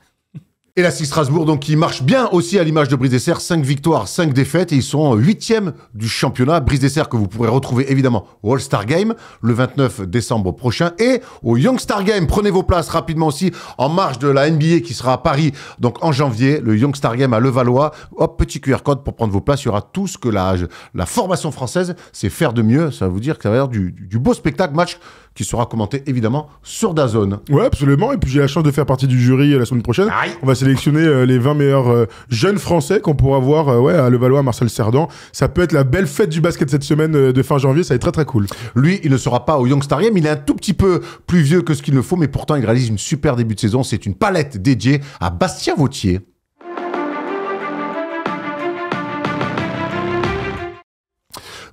Et la SIG Strasbourg, donc, qui marche bien aussi à l'image de Brice Dessers. 5 victoires, 5 défaites. Et ils sont 8e du championnat. Brice Dessers que vous pourrez retrouver évidemment au All-Star Game le 29 décembre prochain. Et au Young Star Game. Prenez vos places rapidement aussi en marge de la NBA qui sera à Paris. Donc en janvier, le Young Star Game à Levallois. Hop, petit QR code pour prendre vos places. Il y aura tout ce que la formation française sait faire de mieux. Ça va vous dire que ça va y avoir du beau spectacle. Match qui sera commenté évidemment sur DAZN. Ouais, absolument. Et puis j'ai la chance de faire partie du jury la semaine prochaine. Aïe. On va sélectionner les 20 meilleurs jeunes français qu'on pourra voir à Levallois, à Marcel Cerdan. Ça peut être la belle fête du basket cette semaine de fin janvier. Ça va être très très cool. Lui, il ne sera pas au Young Star Game. Il est un tout petit peu plus vieux que ce qu'il ne faut, mais pourtant il réalise une super début de saison. C'est une palette dédiée à Bastien Vautier.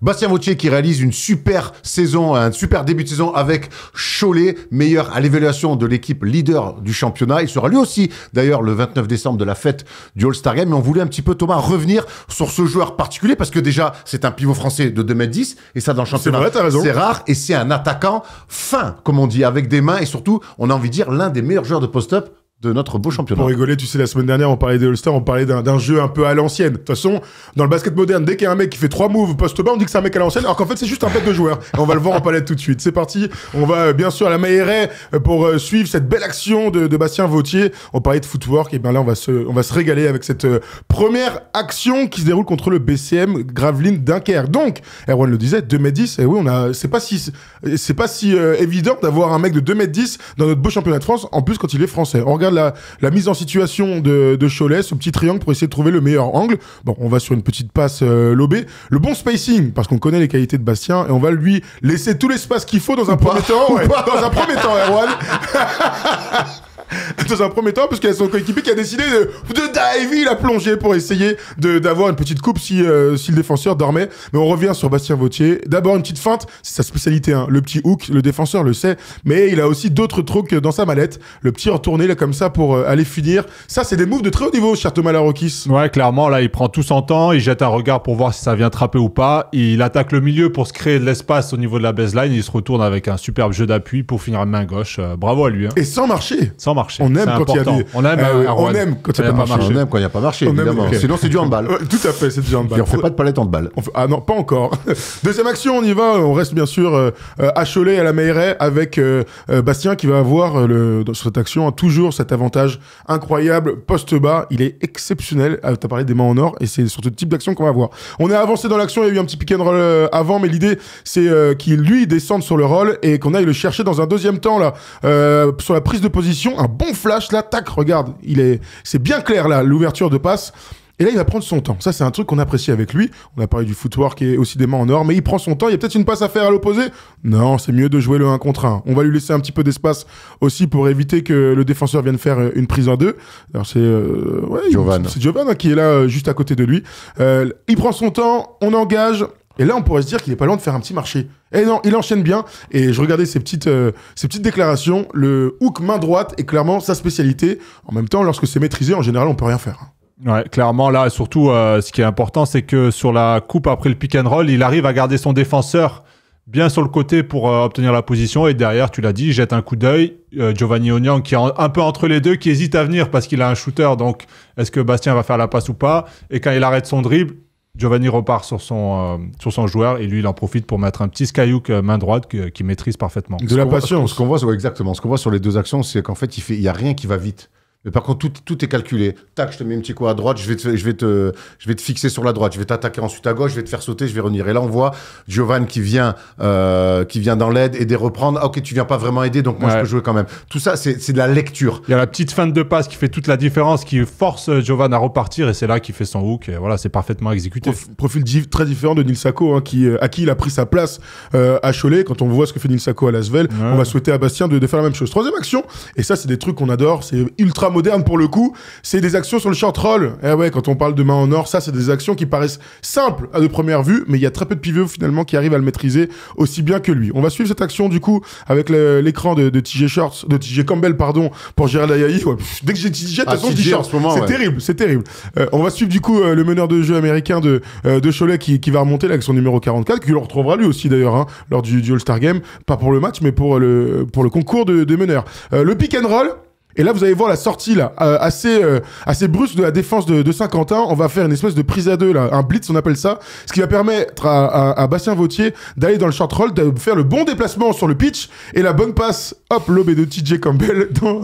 Bastien Vautier qui réalise une super saison, un super début de saison avec Cholet, meilleur à l'évaluation de l'équipe leader du championnat. Il sera lui aussi, d'ailleurs, le 29 décembre de la fête du All-Star Game. Mais on voulait un petit peu, Thomas, revenir sur ce joueur particulier parce que déjà, c'est un pivot français de 2,10 m et ça, dans le championnat, c'est rare. Et c'est un attaquant fin, comme on dit, avec des mains et surtout, on a envie de dire, l'un des meilleurs joueurs de post-up de notre beau championnat. Pour rigoler, tu sais, la semaine dernière, on parlait des All-Stars, on parlait d'un jeu un peu à l'ancienne. De toute façon, dans le basket moderne, dès qu'il y a un mec qui fait 3 moves post-bas, on dit que c'est un mec à l'ancienne, alors qu'en fait, c'est juste un bête de joueur. Et on va le voir en palette tout de suite. C'est parti. On va bien sûr à la Mailleret pour suivre cette belle action de Bastien Vautier. On parlait de footwork, et bien là, on va se régaler avec cette première action qui se déroule contre le BCM Gravelines Dunkerque. Donc, Erwan le disait, 2,10 m. Et oui, c'est pas si évident d'avoir un mec de 2,10 m dans notre beau championnat de France, en plus quand il est français. On regarde la mise en situation de Cholet, ce petit triangle pour essayer de trouver le meilleur angle. Bon, on va sur une petite passe lobée. Le bon spacing, parce qu'on connaît les qualités de Bastien, et on va lui laisser tout l'espace qu'il faut dans un premier temps. Ouais, dans un premier temps, Erwan. Dans un premier temps, parce qu'il y a son coéquipier qui a décidé de dive la plongée pour essayer d'avoir une petite coupe si le défenseur dormait. Mais on revient sur Bastien Vautier. D'abord, une petite feinte, c'est sa spécialité, hein. Le petit hook, le défenseur le sait, mais il a aussi d'autres trucs dans sa mallette. Le petit retourné, là, comme ça, pour aller finir. Ça, c'est des moves de très haut niveau, cher Thomas Larokis. Ouais, clairement, là, il prend tout son temps, il jette un regard pour voir si ça vient trapper ou pas. Il attaque le milieu pour se créer de l'espace au niveau de la baseline. Il se retourne avec un superbe jeu d'appui pour finir à main gauche. Bravo à lui. Hein. Et sans marcher. Sans marcher. On aime quand il y a des... On aime quand il n'y a pas marché. On aime quand il n'y a pas marché, évidemment. Okay. Sinon, c'est du handball. Tout à fait, c'est du handball. Et on fait pas de palette handball. Ah non, pas encore. Deuxième action, on y va. On reste bien sûr à Cholet, à la Mailleret, avec Bastien qui va avoir dans cette action toujours cet avantage incroyable. Poste bas, il est exceptionnel. T'as parlé des mains en or et c'est sur ce type d'action qu'on va voir. On est avancé dans l'action, il y a eu un petit pick and roll avant, mais l'idée c'est qu'il lui descende sur le roll et qu'on aille le chercher dans un deuxième temps là, sur la prise de position, un bon flash là, tac, regarde, c'est bien clair là, l'ouverture de passe. Et là, il va prendre son temps. Ça, c'est un truc qu'on apprécie avec lui. On a parlé du footwork et aussi des mains en or, mais il prend son temps. Il y a peut-être une passe à faire à l'opposé. Non, c'est mieux de jouer le 1 contre 1. On va lui laisser un petit peu d'espace aussi pour éviter que le défenseur vienne faire une prise en 2. Alors, c'est Giovan. C'est Giovan qui est là juste à côté de lui. Il prend son temps, on engage. Et là, on pourrait se dire qu'il est pas loin de faire un petit marché. Et non, il enchaîne bien. Et je regardais ces petites déclarations. Le hook main droite est clairement sa spécialité. En même temps, lorsque c'est maîtrisé, en général, on peut rien faire. Ouais, clairement, là, surtout, ce qui est important, c'est que sur la coupe après le pick and roll, il arrive à garder son défenseur bien sur le côté pour obtenir la position. Et derrière, tu l'as dit, il jette un coup d'œil. Giovanni Onyang, qui est un peu entre les deux, qui hésite à venir parce qu'il a un shooter. Donc, est-ce que Bastien va faire la passe ou pas? Et quand il arrête son dribble, Giovanni repart sur son joueur et lui, il en profite pour mettre un petit skyhook main droite qu'il maîtrise parfaitement. De la patience. Ce qu'on voit, exactement. Ce qu'on voit sur les deux actions, c'est qu'en fait, il y a rien qui va vite. Mais par contre, tout est calculé. Tac, je te mets un petit coup à droite, je vais te fixer sur la droite, je vais t'attaquer ensuite à gauche, je vais te faire sauter, je vais revenir. Et là, on voit Giovanni qui vient dans l'aide, aider, reprendre. Ah, ok, tu viens pas vraiment aider, donc moi, je peux jouer quand même. Tout ça, c'est de la lecture. Il y a la petite feinte de passe qui fait toute la différence, qui force Giovanni à repartir, et c'est là qu'il fait son hook. Et voilà, c'est parfaitement exécuté. Profil très différent de Nil Sako, hein, à qui il a pris sa place à Cholet. Quand on voit ce que fait Nil Sako à Lasvel, on va souhaiter à Bastien de faire la même chose. Troisième action, et ça, c'est des trucs qu'on adore, c'est ultra moderne pour le coup, c'est des actions sur le short roll. Et ouais, quand on parle de main en or, ça c'est des actions qui paraissent simples à de première vue, mais il y a très peu de pivots finalement qui arrivent à le maîtriser aussi bien que lui. On va suivre cette action du coup avec l'écran de TJ Campbell pour Gérald Ayayi. Ouais, dès que j'ai TJ, c'est terrible. On va suivre du coup le meneur de jeu américain de Cholet qui va remonter là avec son numéro 44, qui le retrouvera lui aussi d'ailleurs hein, lors du All-Star Game, pas pour le match mais pour le concours de meneurs. Le pick and roll. Et là, vous allez voir la sortie là, assez brusque de la défense de Saint-Quentin. On va faire une espèce de prise à deux, là, un blitz, on appelle ça, ce qui va permettre à Bastien Vautier d'aller dans le short roll, de faire le bon déplacement sur le pitch et la bonne passe, hop, lobé de TJ Campbell dans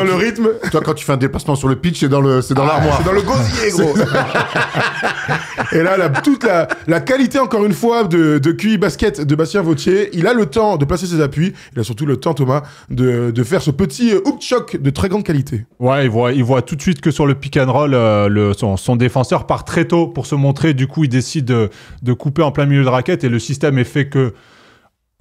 le rythme. Toi, quand tu fais un déplacement sur le pitch, c'est dans l'armoire. C'est dans le gosier, gros. Et là, toute la qualité, encore une fois, de QI basket de Bastien Vautier, il a le temps de placer ses appuis, il a surtout le temps, Thomas, de faire ce petit hook shot de très grande qualité. Ouais, il voit tout de suite que sur le pick and roll, son défenseur part très tôt pour se montrer. Du coup, il décide de couper en plein milieu de raquette et le système est fait que,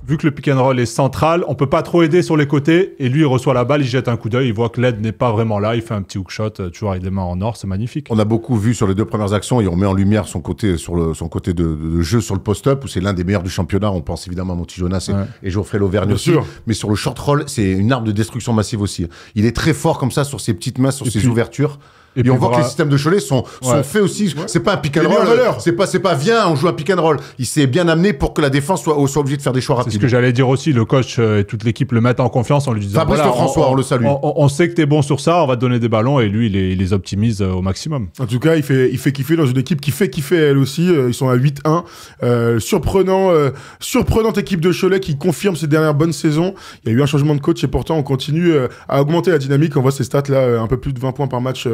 vu que le pick and roll est central, on peut pas trop aider sur les côtés et lui, il reçoit la balle, il jette un coup d'œil, il voit que l'aide n'est pas vraiment là, il fait un petit hook shot, toujours avec des mains en or, c'est magnifique. On a beaucoup vu sur les deux premières actions et on met en lumière son côté de jeu sur le post-up où c'est l'un des meilleurs du championnat. On pense évidemment à Monty Jonas et Geoffrey Lauvergne aussi. Mais sur le short roll, c'est une arme de destruction massive aussi. Il est très fort comme ça sur ses petites mains, sur ses ouvertures. Et on voit que les systèmes de Cholet sont faits aussi. Ouais. C'est pas un pick and roll. C'est pas viens, on joue un pick and roll. Il s'est bien amené pour que la défense soit obligée de faire des choix rapides. C'est ce que j'allais dire aussi. Le coach et toute l'équipe le mettent en confiance en lui disant Fabrice François, on le salue. On sait que t'es bon sur ça, on va te donner des ballons et lui, il les optimise au maximum. En tout cas, il fait kiffer dans une équipe qui fait kiffer elle aussi. Ils sont à 8-1. Surprenante équipe de Cholet qui confirme ses dernières bonnes saisons. Il y a eu un changement de coach et pourtant on continue à augmenter la dynamique. On voit ces stats là, un peu plus de 20 points par match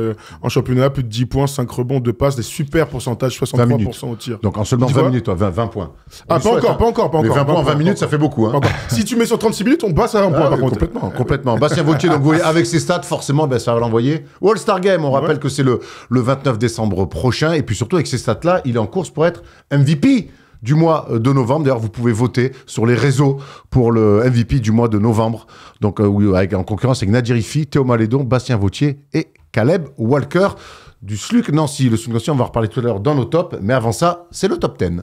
en championnat, plus de 10 points, 5 rebonds, 2 passes, des super pourcentages, 63% au tir. Donc en seulement 20 minutes, 20 points. Ah, pas encore. Mais 20 points en 20 minutes, ça fait beaucoup. Hein. Si tu mets sur 36 minutes, on passe à un point par contre. Complètement. Bastien Vautier, donc avec ses stats, forcément, ça va l'envoyer. All-Star Game, on rappelle que c'est le 29 décembre prochain. Et puis surtout, avec ces stats-là, il est en course pour être MVP du mois de novembre. D'ailleurs, vous pouvez voter sur les réseaux pour le MVP du mois de novembre. Donc, en concurrence avec Nadir Ifi, Théo Malédon, Bastien Vautier et Caleb Walker du SLUC Nancy. Le SLUC Nancy, on va en reparler tout à l'heure dans nos tops. Mais avant ça, c'est le top 10. Est-ce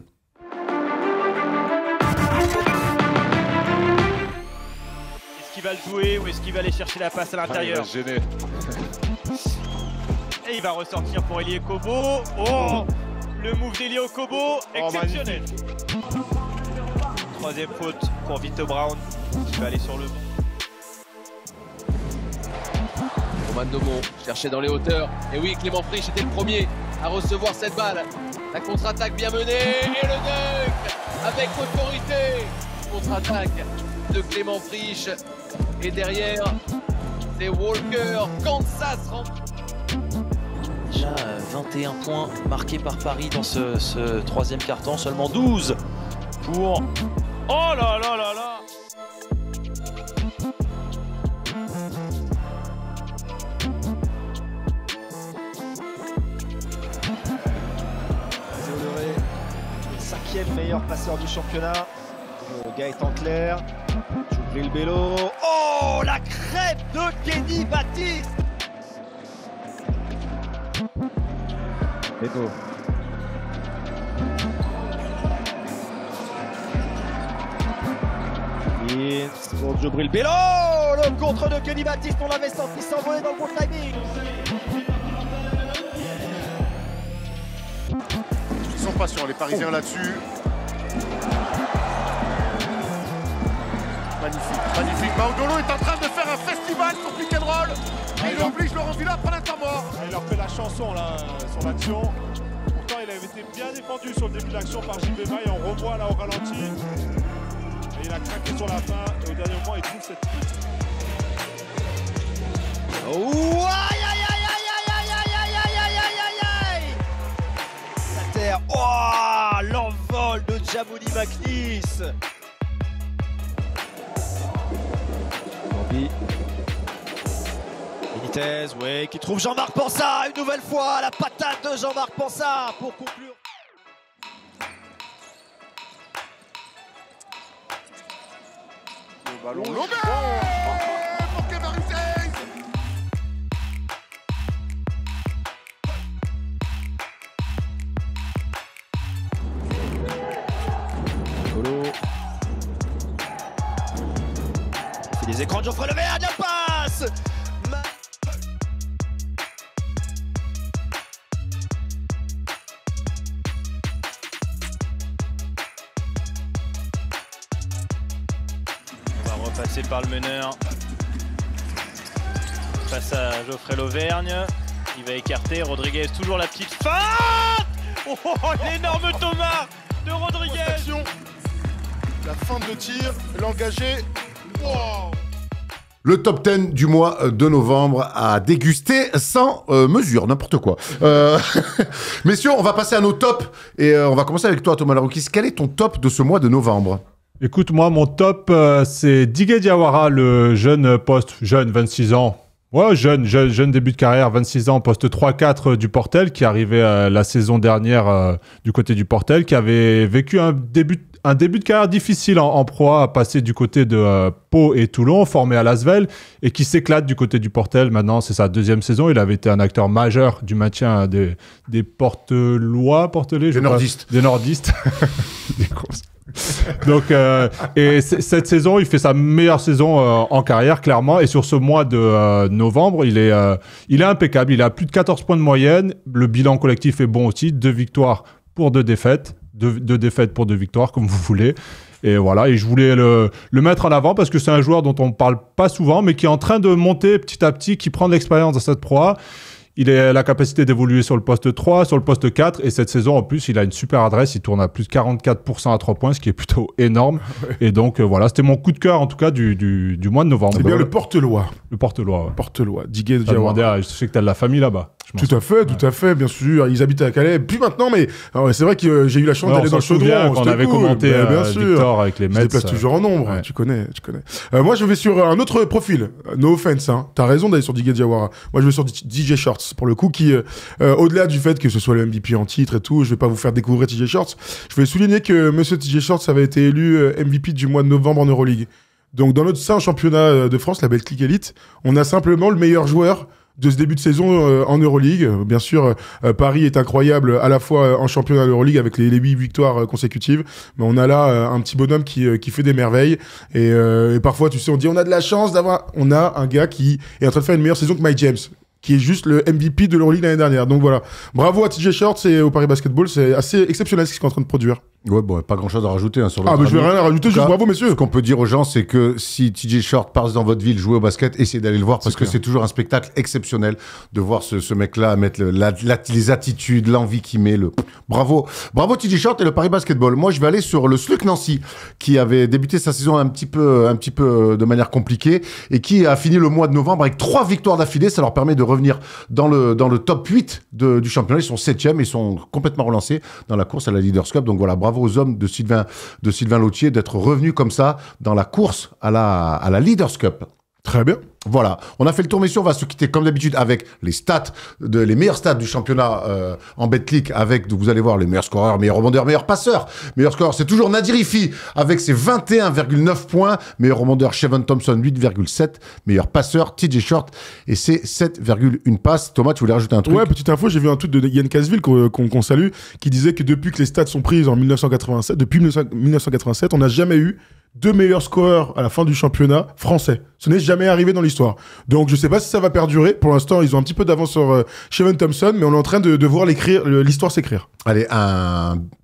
qu'il va le jouer ou est-ce qu'il va aller chercher la passe à l'intérieur? Et il va ressortir pour Elie Kobo. Oh, le move d'Elie Kobo, exceptionnel. Troisième faute pour Vito Brown qui va aller sur le banc. Romain Domon cherchait dans les hauteurs. Et oui, Clément Frisch était le premier à recevoir cette balle. La contre-attaque bien menée. Et le dunk avec autorité. Contre-attaque de Clément Frisch. Et derrière, c'est Walker. Kansas rentre. Déjà 21 points marqués par Paris dans ce troisième quart-temps. Seulement 12 pour... Oh là là là là! Meilleur passeur du championnat. Gaëtan Claire. Djibril Bello. Oh, la crêpe de Kenny Baptiste. Beto. Pour Djibril Bello. Le contre de Kenny Baptiste. On l'avait senti s'envoler dans le bon timing. sont patients, les Parisiens là-dessus. Magnifique. Maudolo est en train de faire un festival sur pick and roll. Il oblige Laurent Villa à prendre un temps mort. Il leur fait la chanson là, sur l'action. Pourtant, il avait été bien défendu sur le début de l'action par JB Maille. On revoit là au ralenti. Et il a craqué sur la fin. Et au dernier moment, il trouve cette. Oh, aïe, aïe, aïe, aïe, aïe, aïe, aïe, aïe, aïe, aïe. La terre. Oh, l'envol de Djamoni Maknis. Benitez, oui, qui trouve Jean-Marc Pansard une nouvelle fois, la patate de Jean-Marc Pansard pour conclure. Le ballon lobé pour Kevin Ruiz. Colo. Il fait des écrans de Geoffrey Levert, de la passe. Repassé par le meneur. Face à Geoffrey Lauvergne. Il va écarter. Rodriguez, toujours la petite feinte. Oh, l'énorme Thomas de Rodriguez. La fin de tir, l'engagé. Wow. Le top 10 du mois de novembre à déguster sans mesure, n'importe quoi. Messieurs, on va passer à nos tops et on va commencer avec toi, Thomas Laroukis. Quel est ton top de ce mois de novembre? Écoute, moi, mon top, c'est Digue Diawara, le jeune poste, jeune, 26 ans. Ouais, jeune début de carrière, 26 ans, poste 3-4 du Portel, qui arrivait la saison dernière du côté du Portel, qui avait vécu un début de carrière difficile en Pro A, passé du côté de Pau et Toulon, formé à Lasvel, et qui s'éclate du côté du Portel. Maintenant, c'est sa deuxième saison. Il avait été un acteur majeur du maintien des Portelais, des nordistes. Des nordistes. Des grosses. Donc, et cette saison, il fait sa meilleure saison en carrière, clairement. Et sur ce mois de novembre, il est impeccable. Il a plus de 14 points de moyenne. Le bilan collectif est bon aussi. 2 victoires pour 2 défaites. 2 défaites pour 2 victoires, comme vous voulez. Et voilà, et je voulais le mettre en avant parce que c'est un joueur dont on ne parle pas souvent, mais qui est en train de monter petit à petit, qui prend de l'expérience dans cette Pro A. Il a la capacité d'évoluer sur le poste 3, sur le poste 4. Et cette saison, en plus, il a une super adresse. Il tourne à plus de 44% à 3 points, ce qui est plutôt énorme. Et donc, voilà, c'était mon coup de cœur, en tout cas, du mois de novembre. C'est bien le Portelois. Le Portelois, ouais. Portelois, Digue Diawara. Je sais que tu as de la famille là-bas. Tout à fait, bien sûr. Ils habitent à Calais. Puis maintenant, mais c'est vrai que j'ai eu la chance d'aller dans le chaudron. On avait commenté bien sûr. Victor avec les Mets. Je déplace toujours en nombre. Ouais. Tu connais. Moi, je vais sur un autre profil. No offense, hein. T'as raison d'aller sur Digue Diawara. Moi, je vais sur DJ Shorts, pour le coup, qui, au-delà du fait que ce soit le MVP en titre et tout, je vais pas vous faire découvrir TJ Shorts. Je vais souligner que monsieur TJ Shorts avait été élu MVP du mois de novembre en Euroleague. Donc, dans notre sein championnat de France, la Betclic Elite, on a simplement le meilleur joueur de ce début de saison en Euroleague. Bien sûr, Paris est incroyable à la fois en championnat d'Euroleague avec les 8 victoires consécutives, mais on a là un petit bonhomme qui fait des merveilles. Et parfois, tu sais, on dit on a de la chance d'avoir... On a un gars qui est en train de faire une meilleure saison que Mike James, qui est juste le MVP de l'Euroleague l'année dernière. Donc voilà, bravo à TJ Shorts et au Paris Basketball, c'est assez exceptionnel ce qu'ils sont en train de produire. Ouais, bon, pas grand chose à rajouter hein, sur le. Ah, mais je vais rien à rajouter, juste bravo, messieurs. Ce qu'on peut dire aux gens, c'est que si TJ Shorts passe dans votre ville jouer au basket, essayez d'aller le voir parce que c'est toujours un spectacle exceptionnel de voir ce mec-là mettre les attitudes, l'envie qu'il met. Bravo TJ Shorts et le Paris Basketball. Moi, je vais aller sur le SLUC Nancy qui avait débuté sa saison un petit peu de manière compliquée et qui a fini le mois de novembre avec 3 victoires d'affilée. Ça leur permet de revenir dans le top 8 du championnat. Ils sont 7e, ils sont complètement relancés dans la course à la Leaders Cup. Donc voilà, bravo aux hommes de Sylvain Lautier d'être revenus comme ça dans la course à la Leaders Cup. Très bien. Voilà, on a fait le tour, messieurs. On va se quitter comme d'habitude avec les meilleurs stats du championnat en Betclic avec, vous allez voir, les meilleurs scoreurs, meilleurs rebondeurs, meilleurs passeurs. Meilleurs scoreurs, c'est toujours Nadir Ifi avec ses 21,9 points. Meilleur rebondeur, Shevon Thompson, 8,7. Meilleur passeur, TJ Shorts et c'est 7,1 passes. Thomas, tu voulais rajouter un truc? Ouais, petite info, j'ai vu un tweet de Yann Casville qu'on salue, qui disait que depuis que les stats sont prises en 1987, depuis 1987, on n'a jamais eu 2 meilleurs scoreurs à la fin du championnat français. Ce n'est jamais arrivé dans l'histoire. Donc je sais pas si ça va perdurer. Pour l'instant, ils ont un petit peu d'avance sur Shevon Thompson, mais on est en train de voir l'histoire s'écrire. Allez,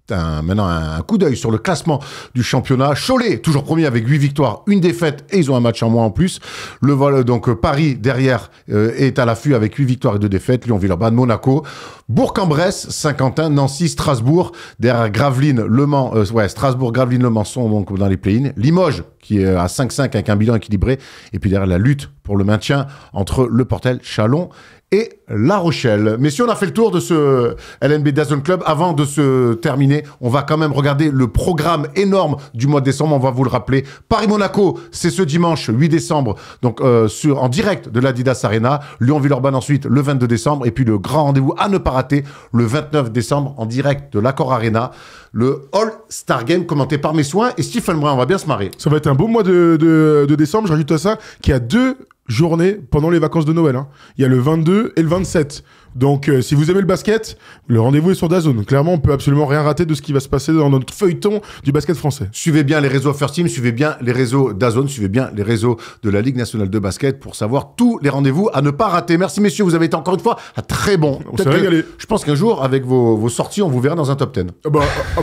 maintenant un coup d'œil sur le classement du championnat. Cholet, toujours premier avec 8 victoires, 1 défaite et ils ont un match en moins en plus. Donc Paris, derrière, est à l'affût avec 8 victoires et 2 défaites. Lyon, Villeurbanne, Monaco. Bourg-en-Bresse, Saint-Quentin, Nancy, Strasbourg. Derrière Gravelines, Le Mans, Strasbourg, Gravelines, Le Mans sont donc dans les play-ins. Limoges, qui est à 5-5 avec un bilan équilibré. Et puis derrière la lutte pour le maintien entre Le Portel, Chalon et La Rochelle. Mais si on a fait le tour de ce LNB DAZN Club, avant de se terminer, on va quand même regarder le programme énorme du mois de décembre. On va vous le rappeler. Paris-Monaco, c'est ce dimanche 8 décembre, donc en direct de l'Adidas Arena. Lyon-Villeurbanne ensuite le 22 décembre. Et puis le grand rendez-vous à ne pas rater le 29 décembre en direct de l'Accor Arena. Le All-Star Game commenté par mes soins et Stephen Brun. On va bien se marrer. Ça va être un beau mois de décembre. Je rajoute à ça qu'il y a 2 journées pendant les vacances de Noël. Il y a le 22 et le 27. Donc, si vous aimez le basket, le rendez-vous est sur DAZN. Clairement, on peut absolument rien rater de ce qui va se passer dans notre feuilleton du basket français. Suivez bien les réseaux First Team, suivez bien les réseaux DAZN, suivez bien les réseaux de la Ligue nationale de basket pour savoir tous les rendez-vous à ne pas rater. Merci messieurs, vous avez été encore une fois très bon. On s'est régalé. Je pense qu'un jour, avec vos sorties, on vous verra dans un top 10.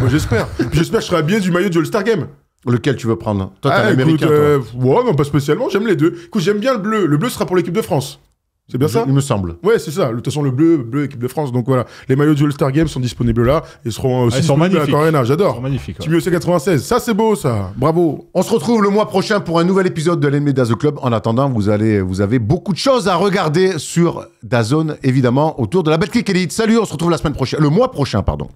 J'espère. J'espère que je serai habillé du maillot du All-Star Game. Lequel tu veux prendre? Toi, t'es un américain, ouais, non, pas spécialement. J'aime les deux. Écoute, j'aime bien le bleu. Le bleu sera pour l'équipe de France. C'est bien ça? Il me semble. Ouais, c'est ça. De toute façon, le bleu, équipe de France. Donc voilà. Les maillots du All-Star Game sont disponibles là. Ils seront aussi disponibles à l'Accor Arena. J'adore. Ils sont magnifiques. Team USA 96. Ça, c'est beau, ça. Bravo. On se retrouve le mois prochain pour un nouvel épisode de l'NB DAZN Club. En attendant, vous avez beaucoup de choses à regarder sur DAZN, évidemment, autour de la Betclic Elite. Salut, on se retrouve le mois prochain, pardon.